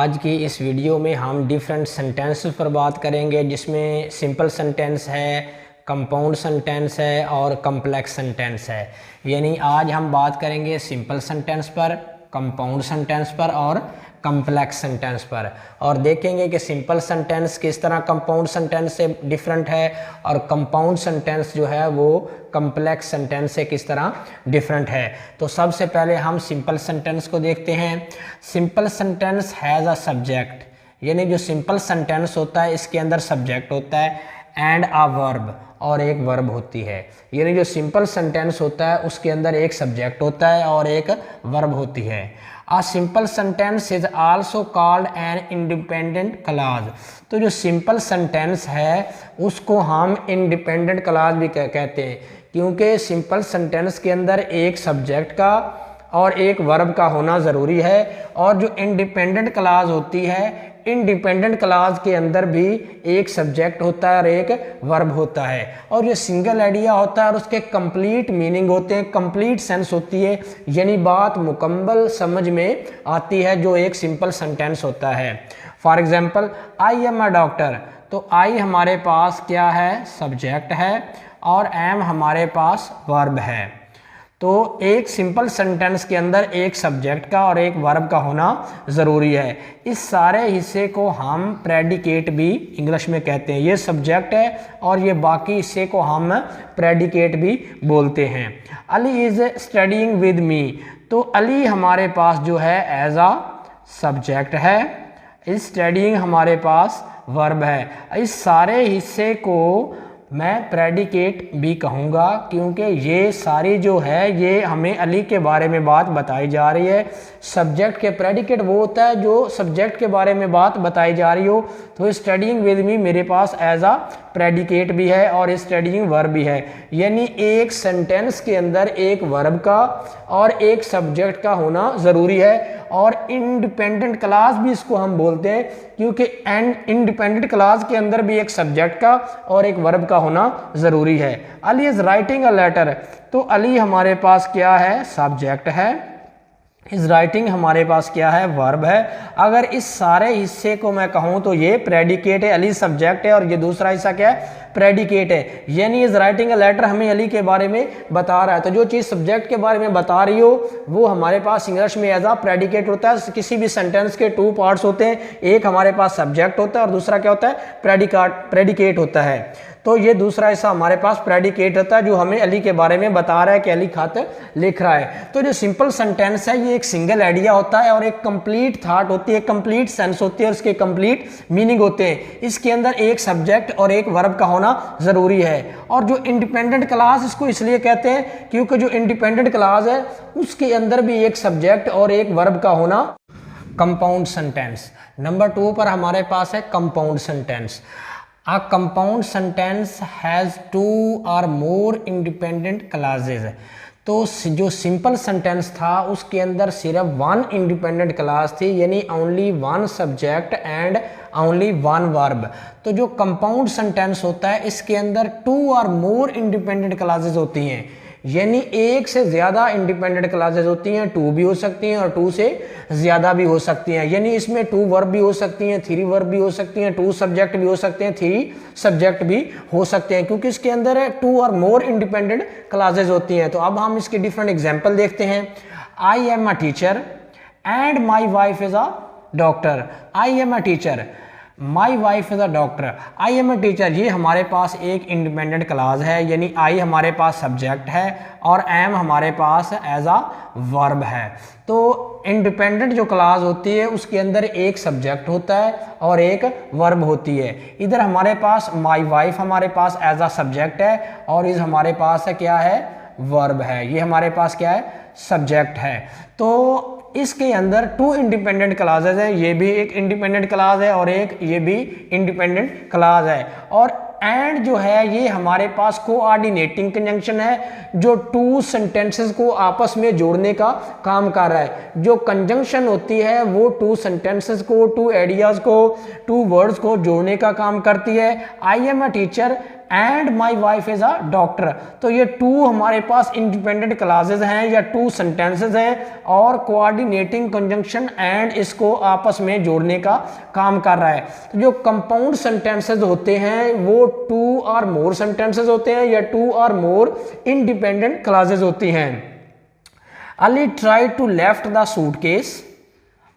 आज की इस वीडियो में हम डिफरेंट सेंटेंसेस पर बात करेंगे, जिसमें सिंपल सेंटेंस है, कंपाउंड सेंटेंस है और कम्प्लेक्स सेंटेंस है। यानी आज हम बात करेंगे सिंपल सेंटेंस पर, कंपाउंड सेंटेंस पर और कम्प्लेक्स सेंटेंस पर, और देखेंगे कि सिंपल सेंटेंस किस तरह कंपाउंड सेंटेंस से डिफरेंट है और कंपाउंड सेंटेंस जो है वो कम्प्लेक्स सेंटेंस से किस तरह डिफरेंट है। तो सबसे पहले हम सिंपल सेंटेंस को देखते हैं। Simple sentence has a subject, यानी जो सिंपल सेंटेंस होता है इसके अंदर सब्जेक्ट होता है एंड अ वर्ब, और एक वर्ब होती है। यानी जो सिंपल सेंटेंस होता है उसके अंदर एक सब्जेक्ट होता है और एक वर्ब होती है। A simple sentence is also called an independent clause। तो जो सिंपल सेंटेंस है उसको हम इंडिपेंडेंट क्लॉज भी कहते हैं, क्योंकि सिंपल सेंटेंस के अंदर एक सब्जेक्ट का और एक वर्ब का होना ज़रूरी है। और जो इंडिपेंडेंट क्लॉज होती है, इंडिपेंडेंट क्लॉज के अंदर भी एक सब्जेक्ट होता है और एक वर्ब होता है। और ये सिंगल आइडिया होता है और उसके कंप्लीट मीनिंग होते हैं, कंप्लीट सेंस होती है, यानी बात मुकम्मल समझ में आती है, जो एक सिंपल सेंटेंस होता है। For example, I am a doctor. तो आई हमारे पास क्या है? सब्जेक्ट है, और एम हमारे पास वर्ब है। तो एक सिंपल सेंटेंस के अंदर एक सब्जेक्ट का और एक वर्ब का होना ज़रूरी है। इस सारे हिस्से को हम प्रेडिकेट भी इंग्लिश में कहते हैं। ये सब्जेक्ट है और ये बाकी हिस्से को हम प्रेडिकेट भी बोलते हैं। Ali is studying with me. तो अली हमारे पास जो है एज आ सब्जेक्ट है, इज स्टडीइंग हमारे पास वर्ब है। इस सारे हिस्से को मैं प्रेडिकेट भी कहूँगा, क्योंकि ये सारी जो है ये हमें अली के बारे में बात बताई जा रही है। सब्जेक्ट के प्रेडिकेट वो होता है जो सब्जेक्ट के बारे में बात बताई जा रही हो। तो स्टडीइंग विद मी मेरे पास एज आ प्रेडिकेट भी है और स्टडीइंग वर्ब भी है। यानी एक सेंटेंस के अंदर एक वर्ब का और एक सब्जेक्ट का होना ज़रूरी है। और इंडिपेंडेंट क्लॉज भी इसको हम बोलते हैं, क्योंकि इंडिपेंडेंट क्लॉज के अंदर भी एक सब्जेक्ट का और एक वर्ब का होना ज़रूरी है। Ali is writing a letter. तो अली हमारे पास क्या है? सब्जेक्ट है। इस राइटिंग हमारे पास क्या है? वर्ब है। अगर इस सारे हिस्से को मैं कहूँ तो ये प्रेडिकेट है, अली सब्जेक्ट है, और ये दूसरा हिस्सा क्या है? प्रेडिकेट है। यानी इस राइटिंग अ लेटर हमें अली के बारे में बता रहा है। तो जो चीज़ सब्जेक्ट के बारे में बता रही हो वो हमारे पास इंग्लिश में एज आ प्रेडिकेट होता है। किसी भी सेंटेंस के टू पार्ट्स होते हैं, एक हमारे पास सब्जेक्ट होता है और दूसरा क्या होता है? प्रेडिकेट होता है। तो ये दूसरा हिस्सा हमारे पास प्रेडिकेट होता है, जो हमें अली के बारे में बता रहा है कि अली खत लिख रहा है। तो जो सिंपल सेंटेंस है ये एक सिंगल आइडिया होता है और एक कंप्लीट थॉट होती है, कंप्लीट सेंस होती है और इसके कंप्लीट मीनिंग होते हैं। इसके अंदर एक सब्जेक्ट और एक वर्ब का होना ज़रूरी है। और जो इंडिपेंडेंट क्लॉज इसको इसलिए कहते हैं क्योंकि जो इंडिपेंडेंट क्लॉज है उसके अंदर भी एक सब्जेक्ट और एक वर्ब का होना। कंपाउंड सेंटेंस नंबर 2 पर हमारे पास है compound sentence. A compound sentence has 2 or more independent clauses। तो जो सिंपल सेंटेंस था उसके अंदर सिर्फ 1 इंडिपेंडेंट क्लॉज थी, यानी only 1 subject and only 1 verb. तो जो कंपाउंड सेंटेंस होता है इसके अंदर 2 और मोर इंडिपेंडेंट क्लॉजेज होती हैं, यानी एक से ज़्यादा इंडिपेंडेंट क्लॉजेज होती हैं। 2 भी हो सकती हैं और 2 से ज़्यादा भी हो सकती हैं। यानी इसमें 2 वर्ब भी हो सकती हैं, 3 वर्ब भी हो सकती हैं, 2 सब्जेक्ट भी हो सकते हैं, 3 सब्जेक्ट भी हो सकते हैं, क्योंकि इसके अंदर 2 और मोर इंडिपेंडेंट क्लॉजेज होती हैं। तो अब हम इसके डिफरेंट एग्जाम्पल देखते हैं। I am a teacher and my wife is a doctor. I am a teacher, my wife is a doctor. I am a teacher, ये हमारे पास एक इंडिपेंडेंट क्लॉज है, यानी आई हमारे पास सब्जेक्ट है और एम हमारे पास एज अ वर्ब है। तो इंडिपेंडेंट जो क्लॉज होती है उसके अंदर एक सब्जेक्ट होता है और एक वर्ब होती है। इधर हमारे पास माई वाइफ हमारे पास एज अ सब्जेक्ट है और इस हमारे पास है क्या है? वर्ब है। ये हमारे पास क्या है? सब्जेक्ट है। तो इसके अंदर 2 इंडिपेंडेंट क्लॉजेज हैं, ये भी एक इंडिपेंडेंट क्लॉज है और एक ये भी इंडिपेंडेंट क्लॉज है। और एंड जो है ये हमारे पास कोऑर्डिनेटिंग कंजंक्शन है, जो 2 सेंटेंसेस को आपस में जोड़ने का काम कर रहा है। जो कंजंक्शन होती है वो 2 सेंटेंसेस को, 2 आइडियाज को, 2 वर्ड्स को जोड़ने का काम करती है। I am a teacher and my wife is a doctor. तो ये टू हमारे पास इंडिपेंडेंट क्लासेज हैं या टू सेंटेंसेज हैं और कोऑर्डिनेटिंग कंजंक्शन एंड इसको आपस में जोड़ने का काम कर रहा है। तो जो कंपाउंड सेंटेंसेज होते हैं वो टू और मोर सेंटेंसेज होते हैं या टू और मोर इंडिपेंडेंट क्लासेज होती हैं। Ali try to left the suitcase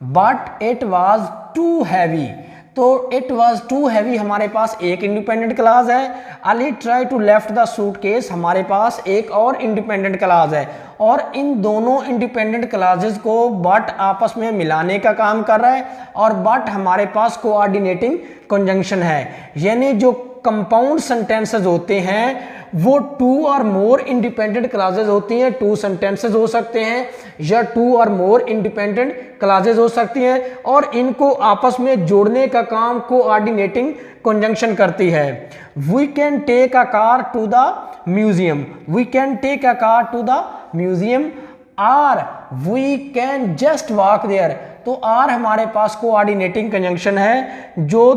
but it was too heavy. तो इट वॉज टू हैवी हमारे पास एक इंडिपेंडेंट क्लास है। Ali try to left the suitcase हमारे पास एक और इंडिपेंडेंट क्लास है और इन दोनों इंडिपेंडेंट क्लासेस को बट आपस में मिलाने का काम कर रहा है और बट हमारे पास कोऑर्डिनेटिंग कंजंक्शन है। यानी जो कंपाउंड सेंटेंसेस होते हैं वो टू और मोर इंडिपेंडेंट क्लासेस होती हैं। टू सेंटेंसेस हो सकते हैं या टू और मोर इंडिपेंडेंट क्लासेस हो सकती हैं और इनको आपस में जोड़ने का काम कोऑर्डिनेटिंग कंजंक्शन करती है। We can take a car to the museum. We can take a car to the museum or we can just walk there. तो आर हमारे पास कोऑर्डिनेटिंग कंजंक्शन है जो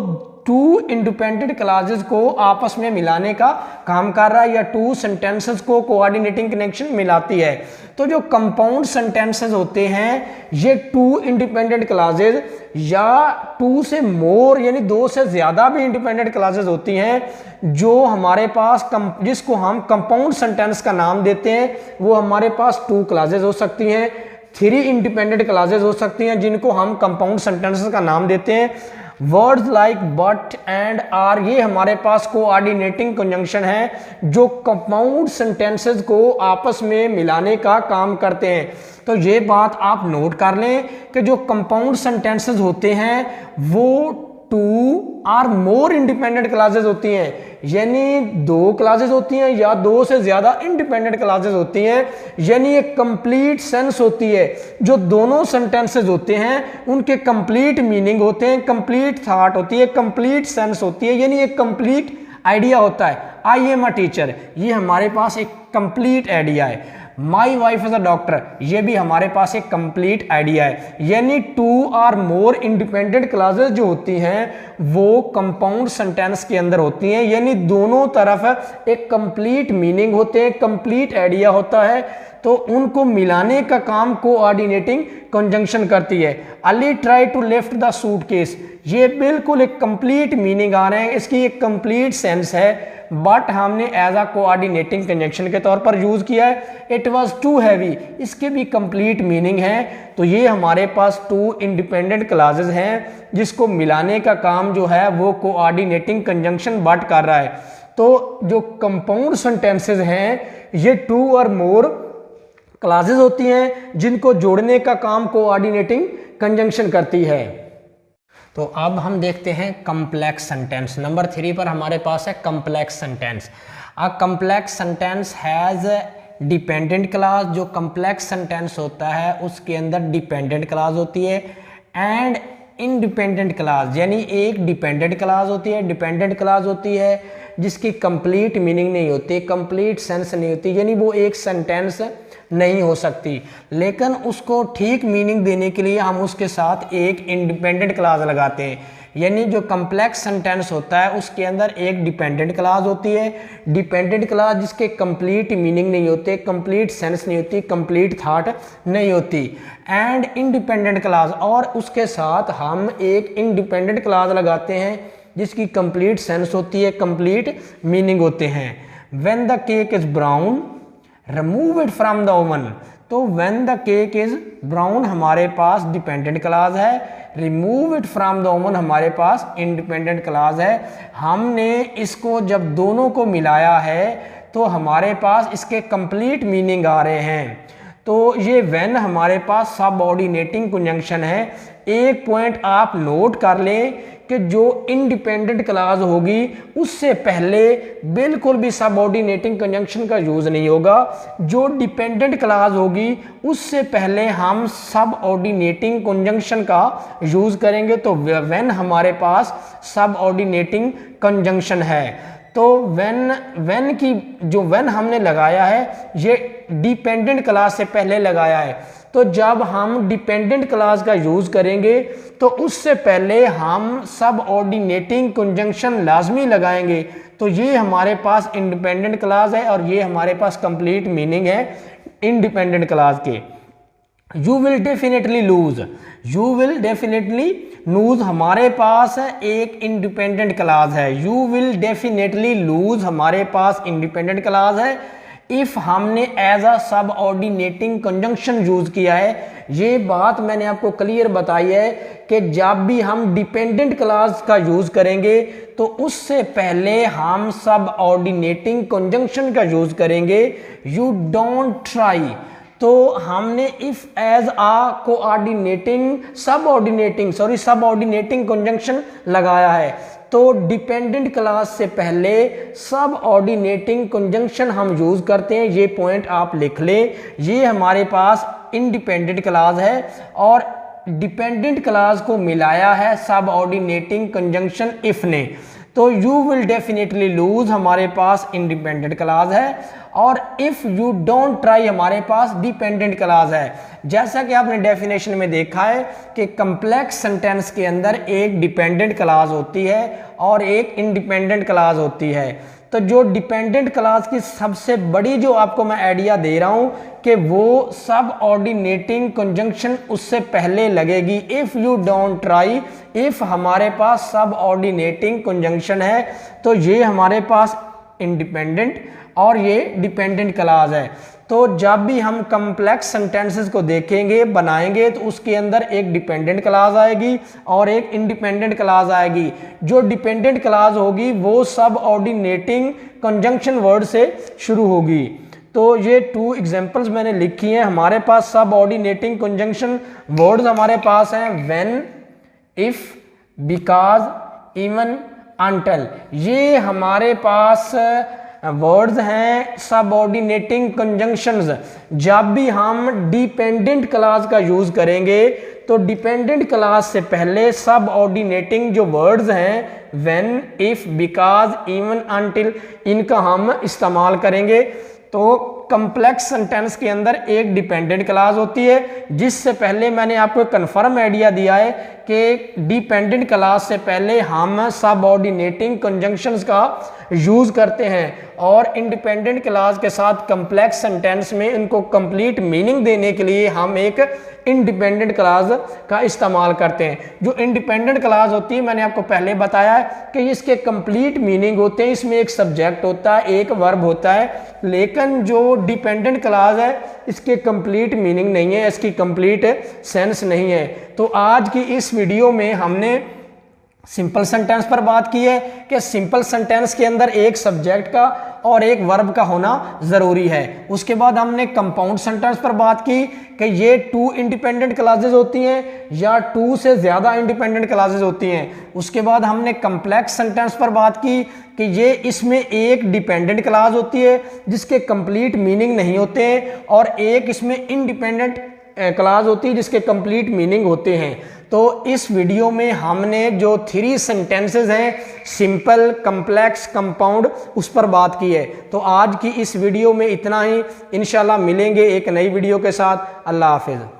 टू इंडिपेंडेंट क्लासेस को आपस में मिलाने का काम कर रहा है या टू सेंटेंसेस को कोऑर्डिनेटिंग कनेक्शन मिलाती है। तो जो कंपाउंड सेंटेंसेस होते हैं ये टू इंडिपेंडेंट क्लासेस या टू से मोर यानी दो से ज्यादा भी इंडिपेंडेंट क्लासेस होती हैं जो हमारे पास जिसको हम कंपाउंड सेंटेंस का नाम देते हैं। वो हमारे पास टू क्लासेस हो सकती हैं, थ्री इंडिपेंडेंट क्लासेस हो सकती हैं जिनको हम कंपाउंड सेंटेंसेस का नाम देते हैं। Words like but and or ये हमारे पास कोऑर्डिनेटिंग कंजंक्शन है जो कंपाउंड सेंटेंसेस को आपस में मिलाने का काम करते हैं। तो ये बात आप नोट कर लें कि जो कंपाउंड सेंटेंसेस होते हैं वो two or more independent clauses होती हैं यानी दो क्लासेस होती हैं या दो से ज्यादा इंडिपेंडेंट क्लासेस होती हैं। यानी एक कंप्लीट सेंस होती है। जो दोनों सेंटेंसेस होते हैं उनके कंप्लीट मीनिंग होते हैं, कंप्लीट थॉट होती है, कंप्लीट सेंस होती है यानी एक कंप्लीट आइडिया होता है। आई एम अ टीचर ये हमारे पास एक कंप्लीट आइडिया है। My wife is a doctor ये भी हमारे पास एक कंप्लीट आइडिया है। यानी टू और मोर इंडिपेंडेंट क्लासेस जो होती हैं वो कंपाउंड सेंटेंस के अंदर होती हैं यानी दोनों तरफ एक कंप्लीट मीनिंग होते हैं, कंप्लीट आइडिया होता है। तो उनको मिलाने का काम कोऑर्डिनेटिंग कंजंक्शन करती है। Ali try to lift the suitcase ये बिल्कुल एक कंप्लीट मीनिंग आ रहे हैं, इसकी एक कंप्लीट सेंस है बट हमने एज अ कोऑर्डिनेटिंग कंजंक्शन के तौर पर यूज किया है। इट वाज टू हैवी इसके भी कंप्लीट मीनिंग है। तो ये हमारे पास टू इंडिपेंडेंट क्लासेस हैं जिसको मिलाने का काम जो है वो कोऑर्डिनेटिंग कंजंक्शन बट कर रहा है। तो जो कंपाउंड सेंटेंसेस हैं ये टू और मोर क्लासेस होती हैं जिनको जोड़ने का काम कोऑर्डिनेटिंग कंजंक्शन करती है। तो अब हम देखते हैं कम्प्लेक्स सेंटेंस। नंबर 3 पर हमारे पास है complex sentence. A complex sentence has dependent class. जो कम्प्लेक्स सेंटेंस होता है उसके अंदर डिपेंडेंट क्लास होती है एंड इंडिपेंडेंट क्लास यानी एक डिपेंडेंट क्लास होती है, डिपेंडेंट क्लास होती है जिसकी कंप्लीट मीनिंग नहीं होती, कंप्लीट सेंस नहीं होती यानी वो एक सेंटेंस नहीं हो सकती। लेकिन उसको ठीक मीनिंग देने के लिए हम उसके साथ एक इंडिपेंडेंट क्लास लगाते हैं। यानी जो कम्प्लेक्स सेंटेंस होता है उसके अंदर एक डिपेंडेंट क्लास होती है, डिपेंडेंट क्लास जिसके कंप्लीट मीनिंग नहीं होते, कंप्लीट सेंस नहीं होती, कंप्लीट थॉट नहीं होती। एंड इंडिपेंडेंट क्लास और उसके साथ हम एक इंडिपेंडेंट क्लास लगाते हैं जिसकी कंप्लीट सेंस होती है, कंप्लीट मीनिंग होते हैं। When the cake is brown remove it from the oven. तो when the cake is brown हमारे पास डिपेंडेंट क्लास है, remove it from the oven हमारे पास इंडिपेंडेंट क्लास है। हमने इसको जब दोनों को मिलाया है तो हमारे पास इसके कंप्लीट मीनिंग आ रहे हैं। तो ये व्हेन हमारे पास सबऑर्डिनेटिंग कंजंक्शन है। एक पॉइंट आप नोट कर लें कि जो इंडिपेंडेंट क्लास होगी उससे पहले बिल्कुल भी सबऑर्डिनेटिंग कंजंक्शन का यूज नहीं होगा। जो डिपेंडेंट क्लास होगी उससे पहले हम सबऑर्डिनेटिंग कंजंक्शन का यूज करेंगे। तो व्हेन हमारे पास सबऑर्डिनेटिंग कंजंक्शन है तो व्हेन की जो व्हेन हमने लगाया है ये डिपेंडेंट क्लास से पहले लगाया है। तो जब हम डिपेंडेंट क्लास का यूज करेंगे तो उससे पहले हम सब ऑर्डिनेटिंग कंजंक्शन लाजमी लगाएंगे। तो ये हमारे पास इंडिपेंडेंट क्लास है और ये हमारे पास कंप्लीट मीनिंग है इंडिपेंडेंट क्लास के। You will definitely lose, you will definitely lose हमारे पास एक इंडिपेंडेंट क्लास है। यू विल डेफिनेटली लूज हमारे पास इंडिपेंडेंट क्लास है इफ हमने as a subordinating conjunction use किया है। ये बात मैंने आपको क्लियर बताई है कि जब भी हम डिपेंडेंट क्लास का यूज करेंगे तो उससे पहले हम सब ऑर्डिनेटिंग कंजंक्शन का यूज करेंगे। यू डोंट ट्राई, तो हमने इफ एज आ कोऑर्डिनेटिंग सब ऑर्डिनेटिंग कंजंक्शन लगाया है। तो डिपेंडेंट क्लास से पहले सब ऑर्डिनेटिंग कंजंक्शन हम यूज करते हैं। ये पॉइंट आप लिख लें, ये हमारे पास इंडिपेंडेंट क्लास है और डिपेंडेंट क्लास को मिलाया है सब ऑर्डिनेटिंग कंजंक्शन इफ ने। तो यू विल डेफिनेटली लूज हमारे पास इंडिपेंडेंट क्लास है और इफ यू डोंट ट्राई हमारे पास डिपेंडेंट क्लास है। जैसा कि आपने डेफिनेशन में देखा है कि कम्प्लेक्स सेंटेंस के अंदर एक डिपेंडेंट क्लास होती है और एक इंडिपेंडेंट क्लास होती है। तो जो डिपेंडेंट क्लास की सबसे बड़ी जो आपको मैं आइडिया दे रहा हूं कि वो सब ऑर्डिनेटिंग कंजंक्शन उससे पहले लगेगी। If you don't try, if हमारे पास सब ऑर्डिनेटिंग कंजंक्शन है तो ये हमारे पास इंडिपेंडेंट और ये डिपेंडेंट क्लास है। तो जब भी हम कम्प्लेक्स सेंटेंसेस को देखेंगे बनाएंगे तो उसके अंदर एक डिपेंडेंट क्लास आएगी और एक इंडिपेंडेंट क्लास आएगी। जो डिपेंडेंट क्लास होगी वो सब ऑर्डिनेटिंग कंजंक्शन वर्ड से शुरू होगी। तो ये 2 एग्जांपल्स मैंने लिखी हैं। हमारे पास सब ऑर्डिनेटिंग कंजंक्शन वर्ड्स हमारे पास हैं when, if, because, even, until. ये हमारे पास वर्ड्स हैं सब ऑर्डिनेटिंग कंजंक्शंस। जब भी हम डिपेंडेंट क्लास का यूज करेंगे तो डिपेंडेंट क्लास से पहले सब ऑर्डिनेटिंग जो वर्ड्स हैं when, if, because, even, until, इनका हम इस्तेमाल करेंगे। तो कम्प्लेक्स सेंटेंस के अंदर एक डिपेंडेंट क्लास होती है जिससे पहले मैंने आपको कंफर्म आइडिया दिया है कि डिपेंडेंट क्लास से पहले हम सब ऑर्डिनेटिंग कंजंक्शंस का यूज करते हैं और इंडिपेंडेंट क्लास के साथ कम्प्लेक्स सेंटेंस में इनको कंप्लीट मीनिंग देने के लिए हम एक इंडिपेंडेंट क्लास का इस्तेमाल करते हैं। जो इंडिपेंडेंट क्लास होती है मैंने आपको पहले बताया है कि इसके कंप्लीट मीनिंग होते हैं। इसमें एक सब्जेक्ट होता है, एक वर्ब होता है, लेकिन जो डिपेंडेंट क्लास है इसके कंप्लीट मीनिंग नहीं है, इसकी कंप्लीट सेंस नहीं है। तो आज की इस वीडियो में हमने सिंपल सेंटेंस पर बात की है कि सिंपल सेंटेंस के अंदर एक सब्जेक्ट का और एक वर्ब का होना जरूरी है। उसके बाद हमने कंपाउंड सेंटेंस पर बात की कि ये 2 इंडिपेंडेंट क्लासेस होती हैं या 2 से ज्यादा इंडिपेंडेंट क्लासेस होती हैं। उसके बाद हमने कम्प्लेक्स सेंटेंस पर बात की कि ये इसमें एक डिपेंडेंट क्लास होती है जिसके कंप्लीट मीनिंग नहीं होते हैं और एक इसमें इंडिपेंडेंट क्लास होती है जिसके कंप्लीट मीनिंग होते हैं। तो इस वीडियो में हमने जो 3 सेंटेंसेस हैं सिंपल, कम्प्लेक्स, कंपाउंड, उस पर बात की है। तो आज की इस वीडियो में इतना ही। इंशाल्लाह मिलेंगे एक नई वीडियो के साथ। अल्लाह हाफिज़।